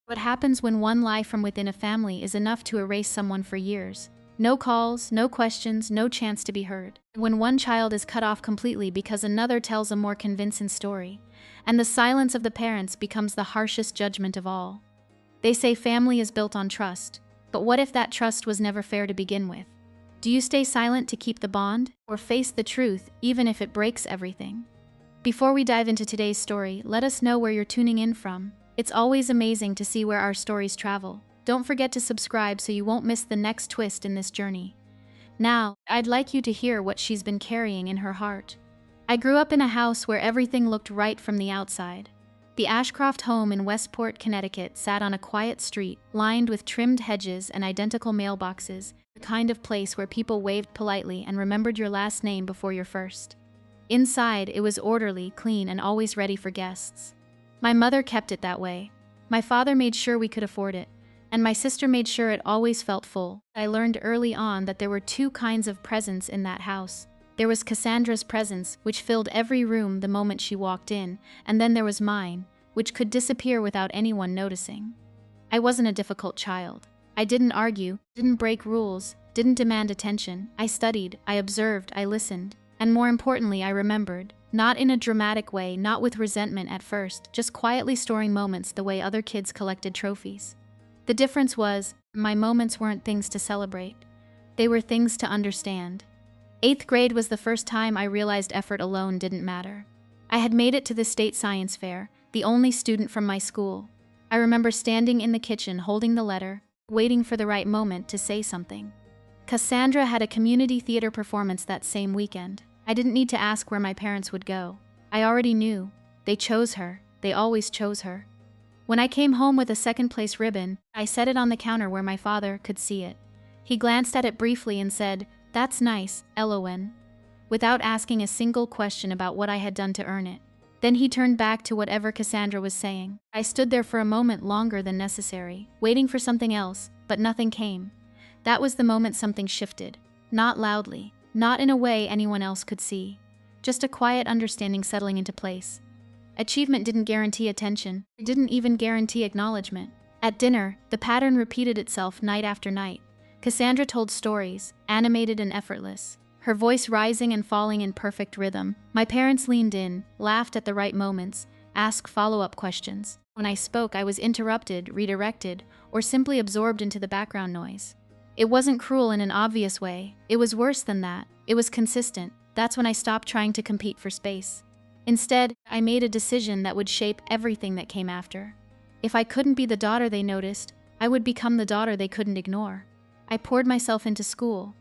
What happens when one lie from within a family is enough to erase someone for years? No calls, no questions, no chance to be heard. When one child is cut off completely because another tells a more convincing story, and the silence of the parents becomes the harshest judgment of all. They say family is built on trust, but what if that trust was never fair to begin with? Do you stay silent to keep the bond, or face the truth even if it breaks everything? Before we dive into today's story, let us know where you're tuning in from. It's always amazing to see where our stories travel. Don't forget to subscribe so you won't miss the next twist in this journey. Now, I'd like you to hear what she's been carrying in her heart. I grew up in a house where everything looked right from the outside. The Ashcroft home in Westport, Connecticut sat on a quiet street, lined with trimmed hedges and identical mailboxes, the kind of place where people waved politely and remembered your last name before your first. Inside, it was orderly, clean, and always ready for guests. My mother kept it that way. My father made sure we could afford it, and my sister made sure it always felt full. I learned early on that there were two kinds of presence in that house. There was Cassandra's presence, which filled every room the moment she walked in, and then there was mine, which could disappear without anyone noticing. I wasn't a difficult child. I didn't argue, didn't break rules, didn't demand attention. I studied, I observed, I listened, and more importantly, I remembered. Not in a dramatic way, not with resentment at first, just quietly storing moments the way other kids collected trophies. The difference was, my moments weren't things to celebrate. They were things to understand. 8th grade was the first time I realized effort alone didn't matter. I had made it to the state science fair, the only student from my school. I remember standing in the kitchen holding the letter, waiting for the right moment to say something. Cassandra had a community theater performance that same weekend. I didn't need to ask where my parents would go. I already knew. They chose her. They always chose her. When I came home with a second-place ribbon, I set it on the counter where my father could see it. He glanced at it briefly and said, "That's nice, LON," without asking a single question about what I had done to earn it. Then he turned back to whatever Cassandra was saying. I stood there for a moment longer than necessary, waiting for something else, but nothing came. That was the moment something shifted. Not loudly. Not in a way anyone else could see. Just a quiet understanding settling into place. Achievement didn't guarantee attention. It didn't even guarantee acknowledgement. At dinner, the pattern repeated itself night after night. Cassandra told stories, animated and effortless, her voice rising and falling in perfect rhythm. My parents leaned in, laughed at the right moments, asked follow-up questions. When I spoke, I was interrupted, redirected, or simply absorbed into the background noise. It wasn't cruel in an obvious way. It was worse than that. It was consistent. That's when I stopped trying to compete for space. Instead, I made a decision that would shape everything that came after. If I couldn't be the daughter they noticed, I would become the daughter they couldn't ignore. I poured myself into school.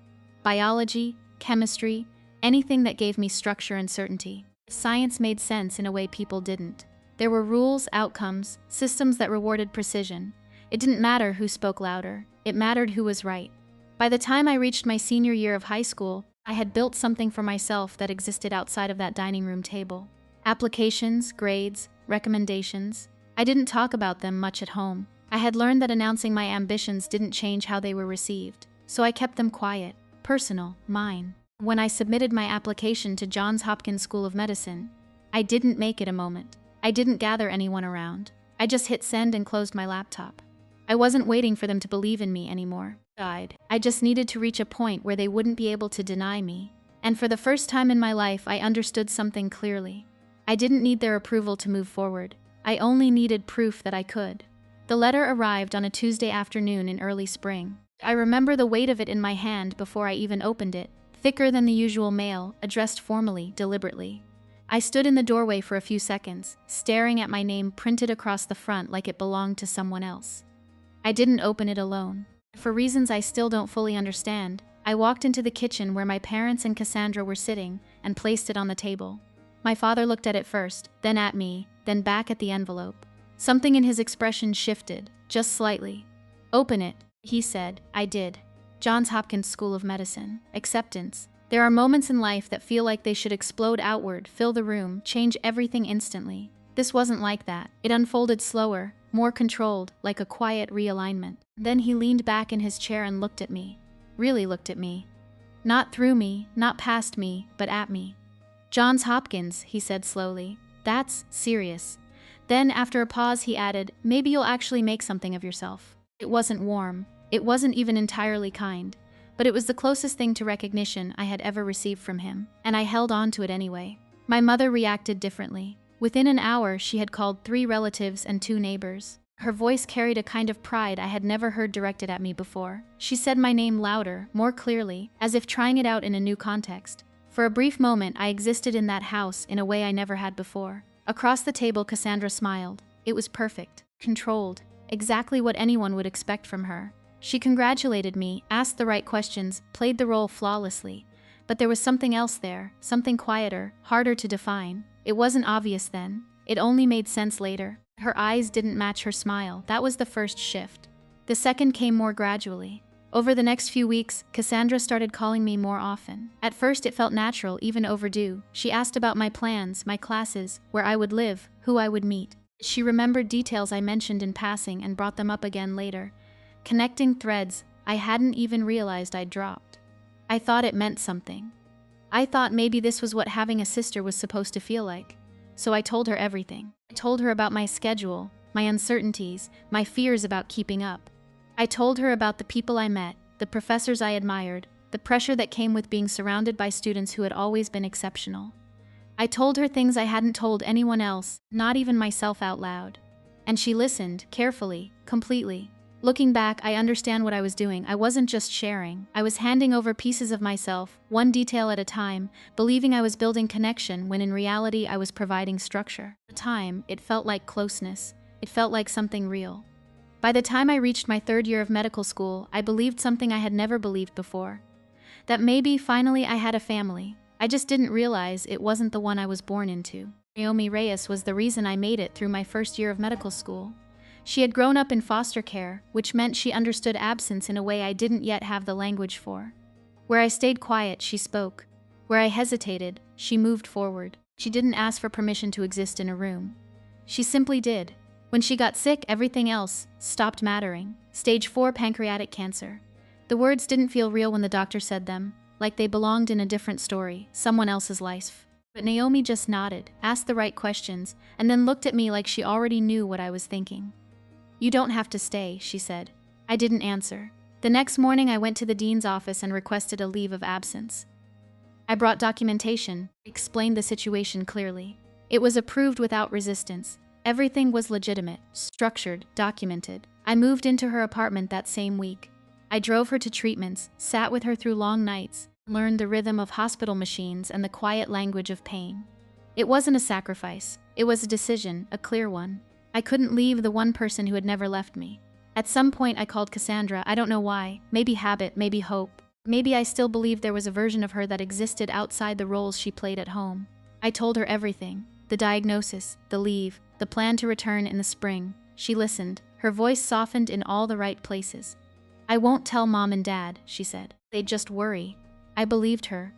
Biology, chemistry, anything that gave me structure and certainty. Science made sense in a way people didn't. There were rules, outcomes, systems that rewarded precision. It didn't matter who spoke louder. It mattered who was right. By the time I reached my senior year of high school, I had built something for myself that existed outside of that dining room table. Applications, grades, recommendations. I didn't talk about them much at home. I had learned that announcing my ambitions didn't change how they were received, so I kept them quiet, personal, mine. When I submitted my application to Johns Hopkins School of Medicine, I didn't make it a moment. I didn't gather anyone around. I just hit send and closed my laptop. I wasn't waiting for them to believe in me anymore. I just needed to reach a point where they wouldn't be able to deny me. And for the first time in my life, I understood something clearly. I didn't need their approval to move forward. I only needed proof that I could. The letter arrived on a Tuesday afternoon in early spring. I remember the weight of it in my hand before I even opened it, thicker than the usual mail, addressed formally, deliberately. I stood in the doorway for a few seconds, staring at my name printed across the front like it belonged to someone else. I didn't open it alone. For reasons I still don't fully understand, I walked into the kitchen where my parents and Cassandra were sitting and placed it on the table. My father looked at it first, then at me, then back at the envelope. Something in his expression shifted, just slightly. "Open it," he said. I did. Johns Hopkins School of Medicine. Acceptance. There are moments in life that feel like they should explode outward, fill the room, change everything instantly. This wasn't like that. It unfolded slower, more controlled, like a quiet realignment. Then he leaned back in his chair and looked at me. Really looked at me. Not through me, not past me, but at me. "Johns Hopkins," he said slowly. "That's serious. Then, after a pause, he added, "Maybe you'll actually make something of yourself." It wasn't warm. It wasn't even entirely kind. But it was the closest thing to recognition I had ever received from him, and I held on to it anyway. My mother reacted differently. Within an hour, she had called 3 relatives and 2 neighbors. Her voice carried a kind of pride I had never heard directed at me before. She said my name louder, more clearly, as if trying it out in a new context. For a brief moment, I existed in that house in a way I never had before. Across the table, Cassandra smiled. It was perfect, controlled, exactly what anyone would expect from her. She congratulated me, asked the right questions, played the role flawlessly. But there was something else there, something quieter, harder to define. It wasn't obvious then. It only made sense later. Her eyes didn't match her smile. That was the first shift. The second came more gradually. Over the next few weeks, Cassandra started calling me more often. At first it felt natural, even overdue. She asked about my plans, my classes, where I would live, who I would meet. She remembered details I mentioned in passing and brought them up again later. Connecting threads I hadn't even realized I'd dropped. I thought it meant something. I thought maybe this was what having a sister was supposed to feel like. So I told her everything. I told her about my schedule, my uncertainties, my fears about keeping up. I told her about the people I met, the professors I admired, the pressure that came with being surrounded by students who had always been exceptional. I told her things I hadn't told anyone else, not even myself out loud. And she listened, carefully, completely. Looking back, I understand what I was doing. I wasn't just sharing. I was handing over pieces of myself, one detail at a time, believing I was building connection when in reality I was providing structure. At the time, it felt like closeness. It felt like something real. By the time I reached my 3rd year of medical school, I believed something I had never believed before. That maybe, finally, I had a family. I just didn't realize it wasn't the one I was born into. Naomi Reyes was the reason I made it through my 1st year of medical school. She had grown up in foster care, which meant she understood absence in a way I didn't yet have the language for. Where I stayed quiet, she spoke. Where I hesitated, she moved forward. She didn't ask for permission to exist in a room. She simply did. When she got sick, everything else stopped mattering. Stage 4 pancreatic cancer. The words didn't feel real when the doctor said them, like they belonged in a different story, someone else's life. But Naomi just nodded, asked the right questions, and then looked at me like she already knew what I was thinking. "You don't have to stay," she said. I didn't answer. The next morning I went to the dean's office and requested a leave of absence. I brought documentation, explained the situation clearly. It was approved without resistance. Everything was legitimate, structured, documented. I moved into her apartment that same week. I drove her to treatments, sat with her through long nights, learned the rhythm of hospital machines and the quiet language of pain. It wasn't a sacrifice. It was a decision, a clear one. I couldn't leave the one person who had never left me. At some point I called Cassandra, I don't know why, maybe habit, maybe hope. Maybe I still believed there was a version of her that existed outside the roles she played at home. I told her everything, the diagnosis, the leave, the plan to return in the spring. She listened, her voice softened in all the right places. "I won't tell Mom and Dad," she said. "They'd just worry." I believed her.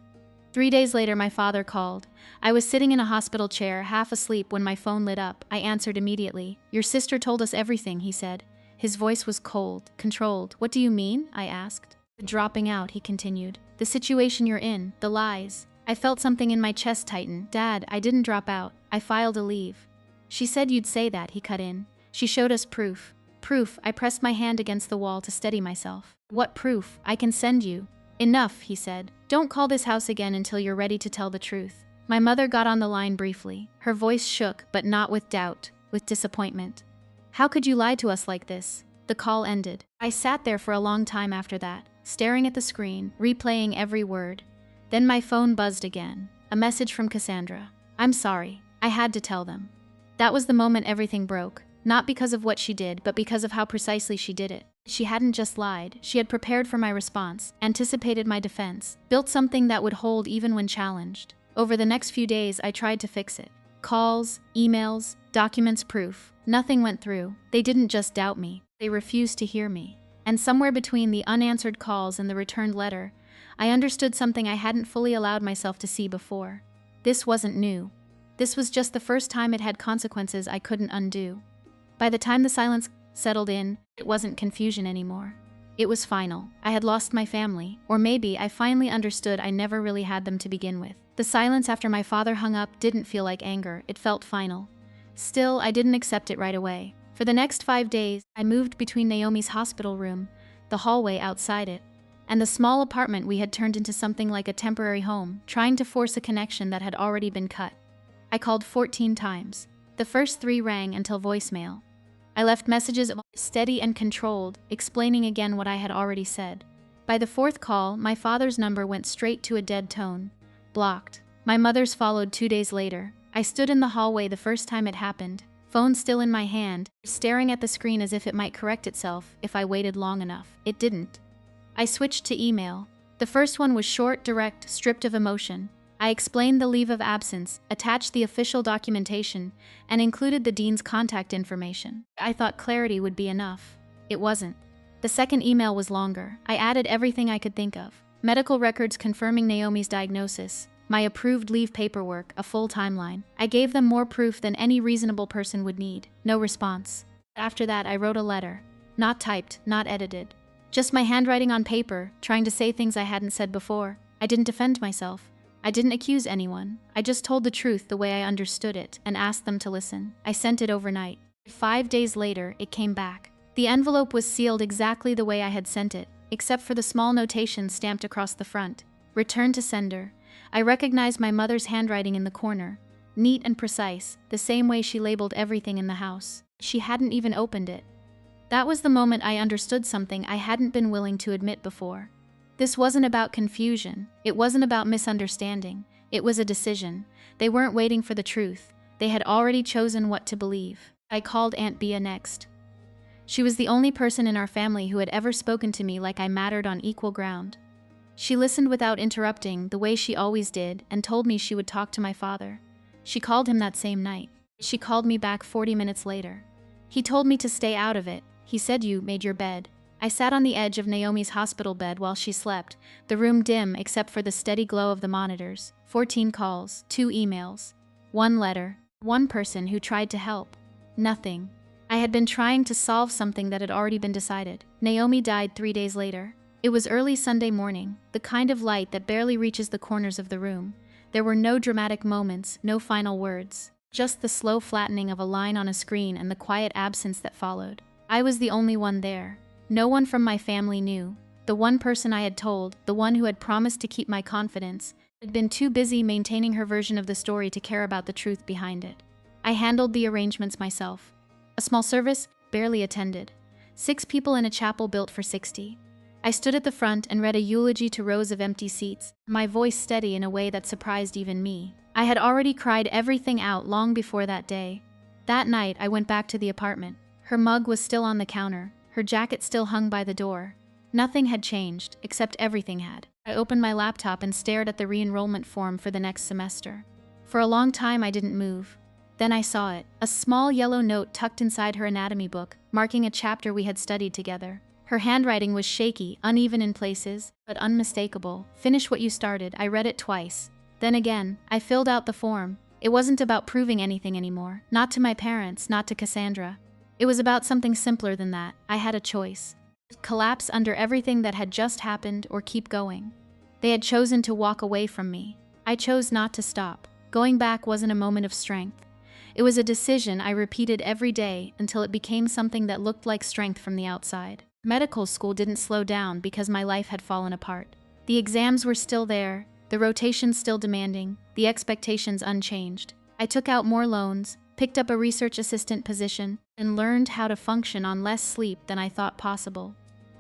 3 days later, my father called. I was sitting in a hospital chair, half asleep, when my phone lit up. I answered immediately. "Your sister told us everything," he said. His voice was cold, controlled. "What do you mean?" I asked. "The dropping out," he continued. "The situation you're in, the lies." I felt something in my chest tighten. "Dad, I didn't drop out. I filed a leave." "She said you'd say that," he cut in. "She showed us proof." "Proof?" I pressed my hand against the wall to steady myself. "What proof? I can send you." "Enough," he said. "Don't call this house again until you're ready to tell the truth." My mother got on the line briefly. Her voice shook, but not with doubt, with disappointment. "How could you lie to us like this?" The call ended. I sat there for a long time after that, staring at the screen, replaying every word. Then my phone buzzed again. A message from Cassandra. "I'm sorry. I had to tell them." That was the moment everything broke. Not because of what she did, but because of how precisely she did it. She hadn't just lied. She had prepared for my response, anticipated my defense, built something that would hold even when challenged. Over the next few days, I tried to fix it. Calls, emails, documents, proof. Nothing went through. They didn't just doubt me. They refused to hear me. And somewhere between the unanswered calls and the returned letter, I understood something I hadn't fully allowed myself to see before. This wasn't new. This was just the first time it had consequences I couldn't undo. By the time the silence settled in, it wasn't confusion anymore. It was final. I had lost my family, or maybe I finally understood I never really had them to begin with. The silence after my father hung up didn't feel like anger, it felt final. Still, I didn't accept it right away. For the next 5 days, I moved between Naomi's hospital room, the hallway outside it, and the small apartment we had turned into something like a temporary home, trying to force a connection that had already been cut. I called 14 times. The first 3 rang until voicemail. I left messages steady and controlled, explaining again what I had already said. By the 4th call, my father's number went straight to a dead tone. Blocked. My mother's followed 2 days later. I stood in the hallway the first time it happened, phone still in my hand, staring at the screen as if it might correct itself if I waited long enough. It didn't. I switched to email. The first one was short, direct, stripped of emotion. I explained the leave of absence, attached the official documentation, and included the dean's contact information. I thought clarity would be enough. It wasn't. The second email was longer. I added everything I could think of. Medical records confirming Naomi's diagnosis, my approved leave paperwork, a full timeline. I gave them more proof than any reasonable person would need. No response. After that, I wrote a letter. Not typed, not edited. Just my handwriting on paper, trying to say things I hadn't said before. I didn't defend myself. I didn't accuse anyone. I just told the truth the way I understood it and asked them to listen. I sent it overnight. 5 days later, it came back. The envelope was sealed exactly the way I had sent it, except for the small notation stamped across the front. Return to sender. I recognized my mother's handwriting in the corner. Neat and precise, the same way she labeled everything in the house. She hadn't even opened it. That was the moment I understood something I hadn't been willing to admit before. This wasn't about confusion. It wasn't about misunderstanding. It was a decision. They weren't waiting for the truth. They had already chosen what to believe. I called Aunt Bea next. She was the only person in our family who had ever spoken to me like I mattered on equal ground. She listened without interrupting, the way she always did, and told me she would talk to my father. She called him that same night. She called me back 40 minutes later. He told me to stay out of it. He said, "You made your bed." I sat on the edge of Naomi's hospital bed while she slept, the room dim except for the steady glow of the monitors. 14 calls, 2 emails, 1 letter, 1 person who tried to help. Nothing. I had been trying to solve something that had already been decided. Naomi died 3 days later. It was early Sunday morning, the kind of light that barely reaches the corners of the room. There were no dramatic moments, no final words, just the slow flattening of a line on a screen and the quiet absence that followed. I was the only one there. No one from my family knew. The one person I had told, the one who had promised to keep my confidence, had been too busy maintaining her version of the story to care about the truth behind it. I handled the arrangements myself. A small service, barely attended. 6 people in a chapel built for 60. I stood at the front and read a eulogy to rows of empty seats, my voice steady in a way that surprised even me. I had already cried everything out long before that day. That night, I went back to the apartment. Her mug was still on the counter, her jacket still hung by the door. Nothing had changed, except everything had. I opened my laptop and stared at the re-enrollment form for the next semester. For a long time, I didn't move. Then I saw it, a small yellow note tucked inside her anatomy book, marking a chapter we had studied together. Her handwriting was shaky, uneven in places, but unmistakable. "Finish what you started." I read it twice. Then again, I filled out the form. It wasn't about proving anything anymore. Not to my parents, not to Cassandra. It was about something simpler than that. I had a choice. Collapse under everything that had just happened or keep going. They had chosen to walk away from me. I chose not to stop. Going back wasn't a moment of strength. It was a decision I repeated every day until it became something that looked like strength from the outside. Medical school didn't slow down because my life had fallen apart. The exams were still there, the rotations still demanding, the expectations unchanged. I took out more loans, picked up a research assistant position, and learned how to function on less sleep than I thought possible.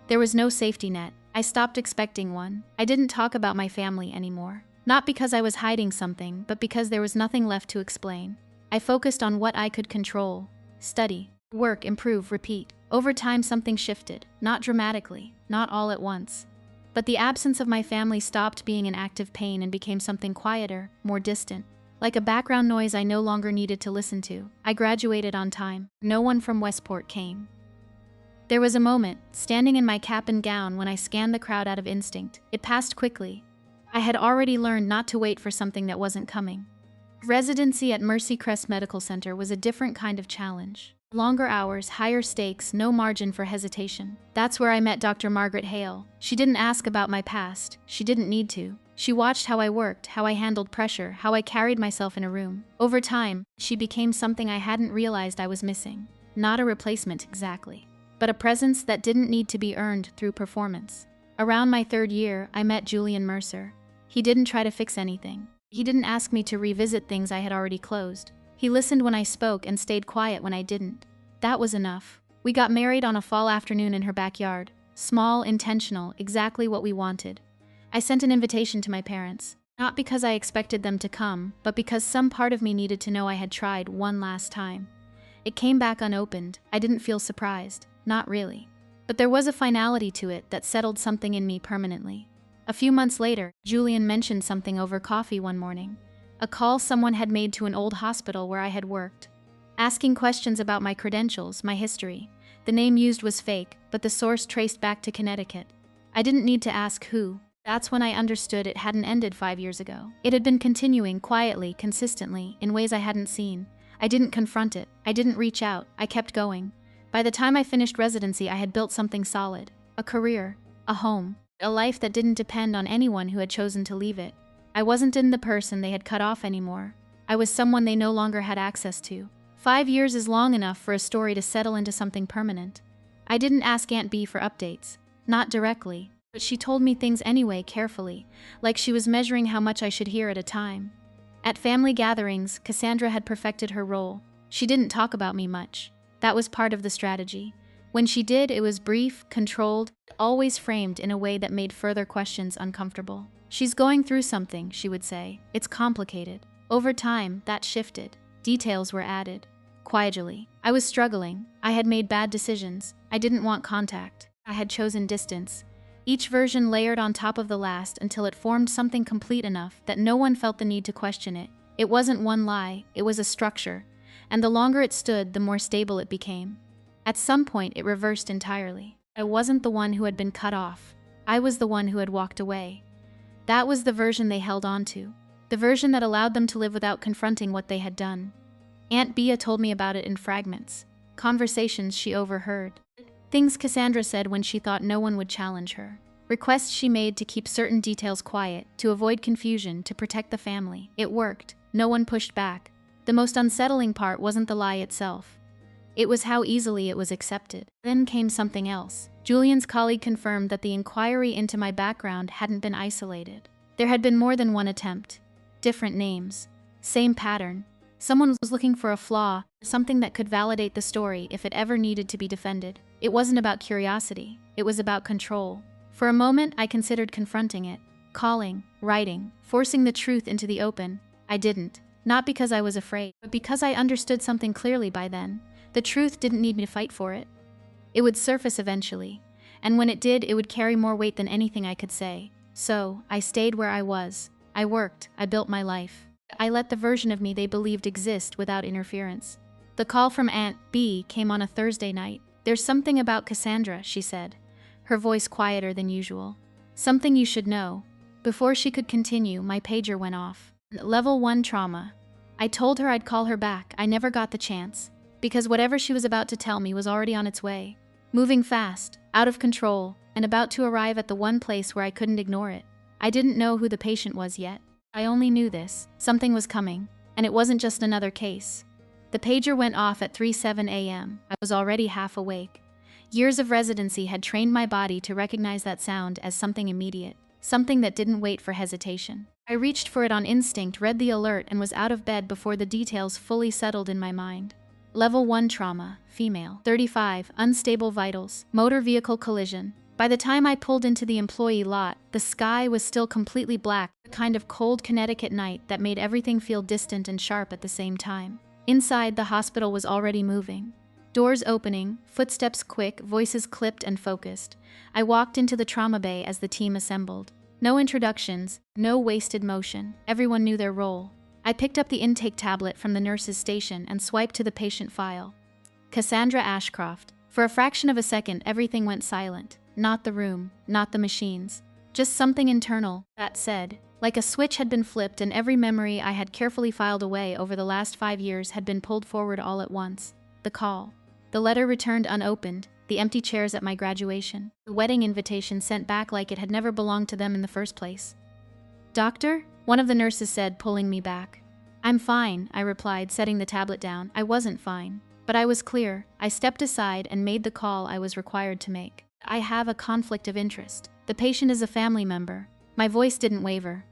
There was no safety net. I stopped expecting one. I didn't talk about my family anymore. Not because I was hiding something, but because there was nothing left to explain. I focused on what I could control. Study, work, improve, repeat. Over time, something shifted. Not dramatically, not all at once. But the absence of my family stopped being an active pain and became something quieter, more distant. Like a background noise I no longer needed to listen to. I graduated on time. No one from Westport came. There was a moment, standing in my cap and gown, when I scanned the crowd out of instinct. It passed quickly. I had already learned not to wait for something that wasn't coming. Residency at Mercy Crest Medical Center was a different kind of challenge. Longer hours, higher stakes, no margin for hesitation. That's where I met Dr. Margaret Hale. She didn't ask about my past. She didn't need to. She watched how I worked, how I handled pressure, how I carried myself in a room. Over time, she became something I hadn't realized I was missing. Not a replacement exactly, but a presence that didn't need to be earned through performance. Around my 3rd year, I met Julian Mercer. He didn't try to fix anything. He didn't ask me to revisit things I had already closed. He listened when I spoke and stayed quiet when I didn't. That was enough. We got married on a fall afternoon in her backyard. Small, intentional, exactly what we wanted. I sent an invitation to my parents, not because I expected them to come, but because some part of me needed to know I had tried one last time. It came back unopened. I didn't feel surprised. Not really. But there was a finality to it that settled something in me permanently. A few months later, Julian mentioned something over coffee one morning. A call someone had made to an old hospital where I had worked. Asking questions about my credentials, my history. The name used was fake, but the source traced back to Connecticut. I didn't need to ask who. That's when I understood it hadn't ended 5 years ago. It had been continuing quietly, consistently, in ways I hadn't seen. I didn't confront it. I didn't reach out. I kept going. By the time I finished residency, I had built something solid. A career. A home. A life that didn't depend on anyone who had chosen to leave it. I wasn't the person they had cut off anymore. I was someone they no longer had access to. 5 years is long enough for a story to settle into something permanent. I didn't ask Aunt B for updates. Not directly. But she told me things anyway, carefully, like she was measuring how much I should hear at a time. At family gatherings, Cassandra had perfected her role. She didn't talk about me much. That was part of the strategy. When she did, it was brief, controlled, always framed in a way that made further questions uncomfortable. She's going through something, she would say. It's complicated. Over time, that shifted. Details were added. Quietly. I was struggling. I had made bad decisions. I didn't want contact. I had chosen distance. Each version layered on top of the last until it formed something complete enough that no one felt the need to question it. It wasn't one lie, it was a structure, and the longer it stood, the more stable it became. At some point, it reversed entirely. I wasn't the one who had been cut off. I was the one who had walked away. That was the version they held on to, the version that allowed them to live without confronting what they had done. Aunt Bea told me about it in fragments, conversations she overheard. Things Cassandra said when she thought no one would challenge her. Requests she made to keep certain details quiet, to avoid confusion, to protect the family. It worked. No one pushed back. The most unsettling part wasn't the lie itself. It was how easily it was accepted. Then came something else. Julian's colleague confirmed that the inquiry into my background hadn't been isolated. There had been more than one attempt. Different names. Same pattern. Someone was looking for a flaw, something that could validate the story if it ever needed to be defended. It wasn't about curiosity. It was about control. For a moment, I considered confronting it. Calling, writing, forcing the truth into the open. I didn't. Not because I was afraid, but because I understood something clearly by then. The truth didn't need me to fight for it. It would surface eventually. And when it did, it would carry more weight than anything I could say. So, I stayed where I was. I worked. I built my life. I let the version of me they believed exist without interference. The call from Aunt B came on a Thursday night. "There's something about Cassandra," she said, her voice quieter than usual. "Something you should know." Before she could continue, my pager went off. Level 1 trauma. I told her I'd call her back. I never got the chance. Because whatever she was about to tell me was already on its way. Moving fast, out of control, and about to arrive at the one place where I couldn't ignore it. I didn't know who the patient was yet. I only knew this. Something was coming. And it wasn't just another case. The pager went off at 3:07 a.m. I was already half awake. Years of residency had trained my body to recognize that sound as something immediate. Something that didn't wait for hesitation. I reached for it on instinct, read the alert, and was out of bed before the details fully settled in my mind. Level 1 trauma, female, 35, unstable vitals, motor vehicle collision. By the time I pulled into the employee lot, the sky was still completely black, the kind of cold Connecticut night that made everything feel distant and sharp at the same time. Inside, the hospital was already moving. Doors opening, footsteps quick, voices clipped and focused. I walked into the trauma bay as the team assembled. No introductions, no wasted motion. Everyone knew their role. I picked up the intake tablet from the nurse's station and swiped to the patient file. Cassandra Ashcroft. For a fraction of a second, everything went silent. Not the room, not the machines. Just something internal, that said. Like a switch had been flipped and every memory I had carefully filed away over the last 5 years had been pulled forward all at once. The call. The letter returned unopened, the empty chairs at my graduation, the wedding invitation sent back like it had never belonged to them in the first place. Doctor? One of the nurses said, pulling me back. I'm fine, I replied, setting the tablet down. I wasn't fine. But I was clear. I stepped aside and made the call I was required to make. I have a conflict of interest. The patient is a family member. My voice didn't waver.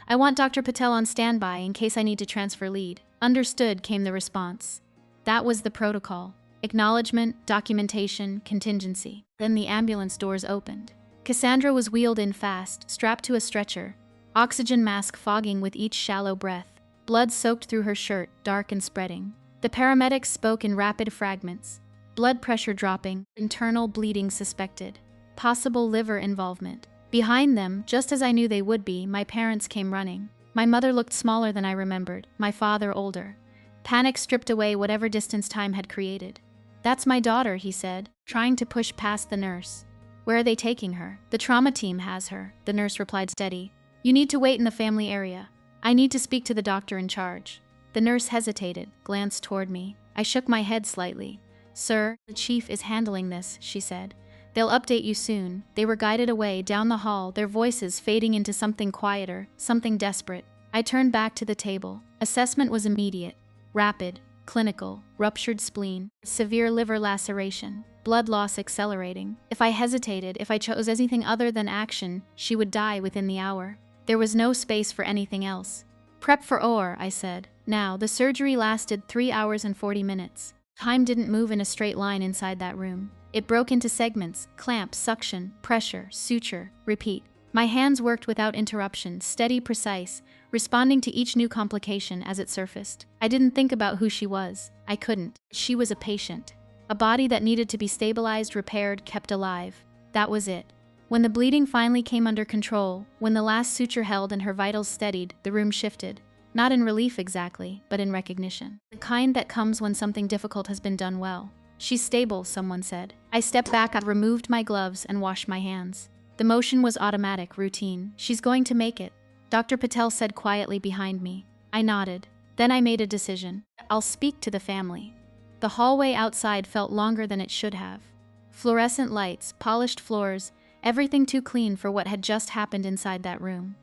I want Dr. Patel on standby in case I need to transfer lead. Understood, came the response. That was the protocol. Acknowledgement, documentation, contingency. Then the ambulance doors opened. Cassandra was wheeled in fast, strapped to a stretcher, oxygen mask fogging with each shallow breath. Blood soaked through her shirt, dark and spreading. The paramedics spoke in rapid fragments. Blood pressure dropping, internal bleeding suspected. Possible liver involvement. Behind them, just as I knew they would be, my parents came running. My mother looked smaller than I remembered, my father older. Panic stripped away whatever distance time had created. That's my daughter, he said, trying to push past the nurse. Where are they taking her? The trauma team has her, the nurse replied steady. You need to wait in the family area. I need to speak to the doctor in charge. The nurse hesitated, glanced toward me. I shook my head slightly. Sir, the chief is handling this, she said. They'll update you soon. They were guided away down the hall, their voices fading into something quieter, something desperate. I turned back to the table. Assessment was immediate, rapid, clinical, ruptured spleen, severe liver laceration, blood loss accelerating. If I hesitated, if I chose anything other than action, she would die within the hour. There was no space for anything else. Prep for OR, I said. Now, the surgery lasted 3 hours and 40 minutes. Time didn't move in a straight line inside that room. It broke into segments, clamp, suction, pressure, suture, repeat. My hands worked without interruption, steady, precise, responding to each new complication as it surfaced. I didn't think about who she was. I couldn't. She was a patient. A body that needed to be stabilized, repaired, kept alive. That was it. When the bleeding finally came under control, when the last suture held and her vitals steadied, the room shifted. Not in relief exactly, but in recognition. The kind that comes when something difficult has been done well. She's stable, someone said. I stepped back, I removed my gloves and washed my hands. The motion was automatic, routine. She's going to make it, Dr. Patel said quietly behind me. I nodded. Then I made a decision. I'll speak to the family. The hallway outside felt longer than it should have. Fluorescent lights, polished floors, everything too clean for what had just happened inside that room.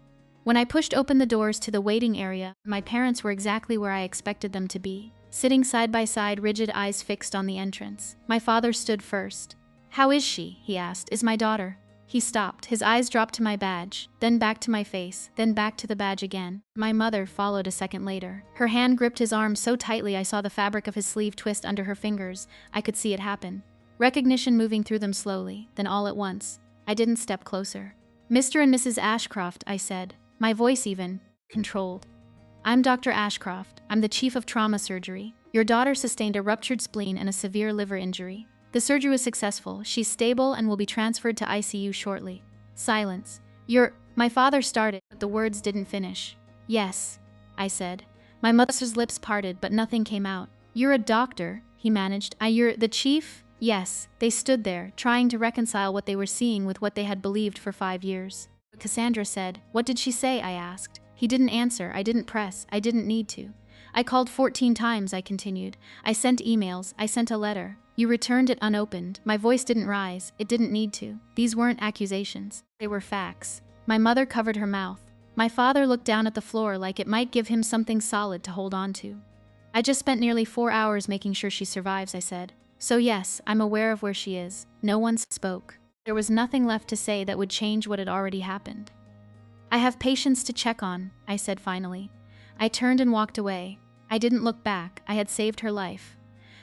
When I pushed open the doors to the waiting area, my parents were exactly where I expected them to be, sitting side by side, rigid eyes fixed on the entrance. My father stood first. How is she? He asked. Is my daughter? He stopped. His eyes dropped to my badge, then back to my face, then back to the badge again. My mother followed a second later. Her hand gripped his arm so tightly I saw the fabric of his sleeve twist under her fingers. I could see it happen. Recognition moving through them slowly, then all at once. I didn't step closer. Mr. and Mrs. Ashcroft, I said, my voice even controlled. I'm Dr. Ashcroft. I'm the chief of trauma surgery. Your daughter sustained a ruptured spleen and a severe liver injury. The surgery was successful. She's stable and will be transferred to ICU shortly. Silence. My father started, but the words didn't finish. Yes, I said. My mother's lips parted, but nothing came out. You're a doctor, he managed. You're the chief? Yes. They stood there, trying to reconcile what they were seeing with what they had believed for 5 years. Cassandra said, What did she say? I asked. He didn't answer. I didn't press. I didn't need to. I called 14 times, I continued. I sent emails. I sent a letter. You returned it unopened. My voice didn't rise. It didn't need to. These weren't accusations. They were facts. My mother covered her mouth. My father looked down at the floor like it might give him something solid to hold on to. I just spent nearly 4 hours making sure she survives, I said. So yes, I'm aware of where she is. No one spoke. There was nothing left to say that would change what had already happened. I have patients to check on, I said finally. I turned and walked away. I didn't look back. I had saved her life.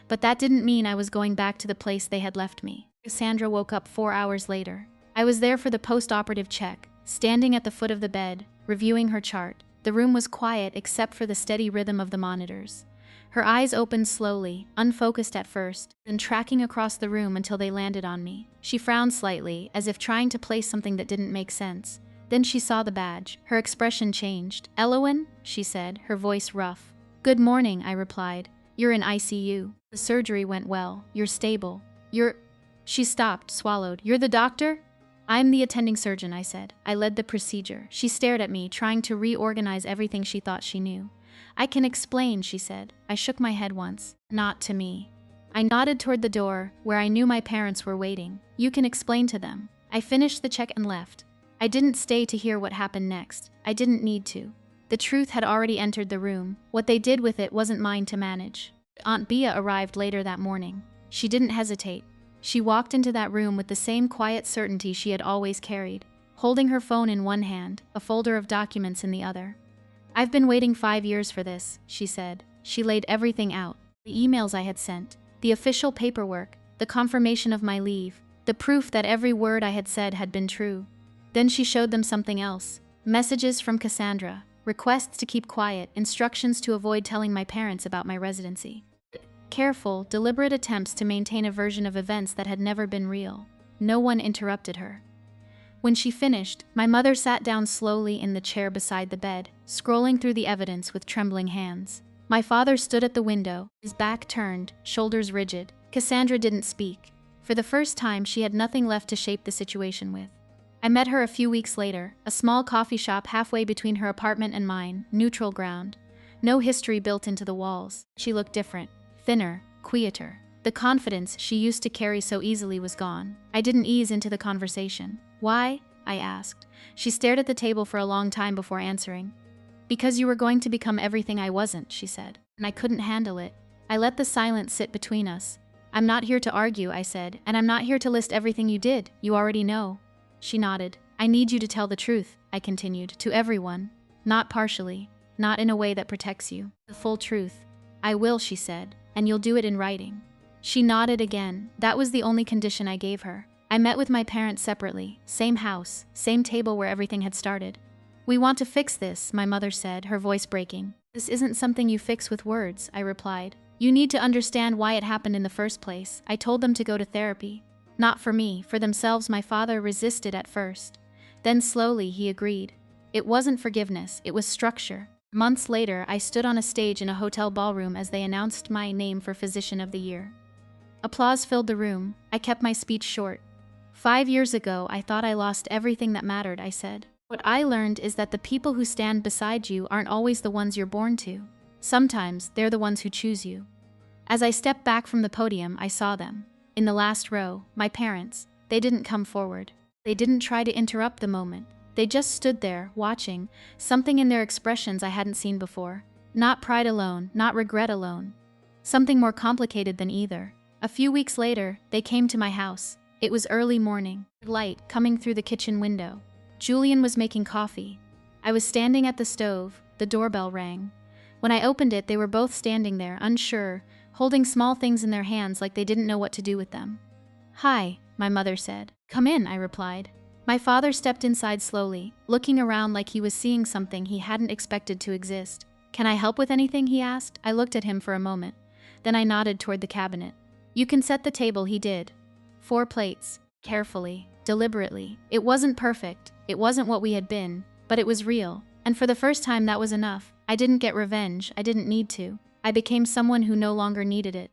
But that didn't mean I was going back to the place they had left me. Cassandra woke up 4 hours later. I was there for the post-operative check, standing at the foot of the bed, reviewing her chart. The room was quiet except for the steady rhythm of the monitors. Her eyes opened slowly, unfocused at first, then tracking across the room until they landed on me. She frowned slightly, as if trying to place something that didn't make sense. Then she saw the badge. Her expression changed. Elowen, she said, her voice rough. Good morning, I replied. You're in ICU. The surgery went well. You're stable. She stopped, swallowed. You're the doctor? I'm the attending surgeon, I said. I led the procedure. She stared at me, trying to reorganize everything she thought she knew. I can explain, she said. I shook my head once. Not to me. I nodded toward the door, where I knew my parents were waiting. You can explain to them. I finished the check and left. I didn't stay to hear what happened next. I didn't need to. The truth had already entered the room. What they did with it wasn't mine to manage. Aunt Bea arrived later that morning. She didn't hesitate. She walked into that room with the same quiet certainty she had always carried, holding her phone in one hand, a folder of documents in the other. "I've been waiting 5 years for this," she said. She laid everything out. The emails I had sent, the official paperwork, the confirmation of my leave, the proof that every word I had said had been true. Then she showed them something else. Messages from Cassandra, requests to keep quiet, instructions to avoid telling my parents about my residency. Careful, deliberate attempts to maintain a version of events that had never been real. No one interrupted her. When she finished, my mother sat down slowly in the chair beside the bed, scrolling through the evidence with trembling hands. My father stood at the window, his back turned, shoulders rigid. Cassandra didn't speak. For the first time, she had nothing left to shape the situation with. I met her a few weeks later, a small coffee shop halfway between her apartment and mine, neutral ground. No history built into the walls. She looked different, thinner, quieter. The confidence she used to carry so easily was gone. I didn't ease into the conversation. "Why?" I asked. She stared at the table for a long time before answering. "Because you were going to become everything I wasn't," she said, and I couldn't handle it. I let the silence sit between us. "I'm not here to argue," I said, "and I'm not here to list everything you did. You already know." She nodded. "I need you to tell the truth," I continued, "to everyone. Not partially, not in a way that protects you. The full truth." "I will," she said, "and you'll do it in writing." She nodded again. That was the only condition I gave her. I met with my parents separately, same house, same table where everything had started. "We want to fix this," my mother said, her voice breaking. "This isn't something you fix with words," I replied. "You need to understand why it happened in the first place." I told them to go to therapy. Not for me, for themselves. My father resisted at first. Then slowly he agreed. It wasn't forgiveness, it was structure. Months later, I stood on a stage in a hotel ballroom as they announced my name for Physician of the Year. Applause filled the room. I kept my speech short. 5 years ago, I thought I lost everything that mattered, I said. What I learned is that the people who stand beside you aren't always the ones you're born to. Sometimes, they're the ones who choose you. As I stepped back from the podium, I saw them. In the last row, my parents. They didn't come forward. They didn't try to interrupt the moment. They just stood there, watching, something in their expressions I hadn't seen before. Not pride alone, not regret alone. Something more complicated than either. A few weeks later, they came to my house. It was early morning, light coming through the kitchen window. Julian was making coffee. I was standing at the stove. The doorbell rang. When I opened it, they were both standing there, unsure, holding small things in their hands like they didn't know what to do with them. "Hi," my mother said. "Come in," I replied. My father stepped inside slowly, looking around like he was seeing something he hadn't expected to exist. "Can I help with anything?" he asked. I looked at him for a moment. Then I nodded toward the cabinet. "You can set the table," he did. 4 plates, carefully, deliberately. It wasn't perfect, it wasn't what we had been, but it was real. And for the first time, that was enough. I didn't get revenge, I didn't need to. I became someone who no longer needed it.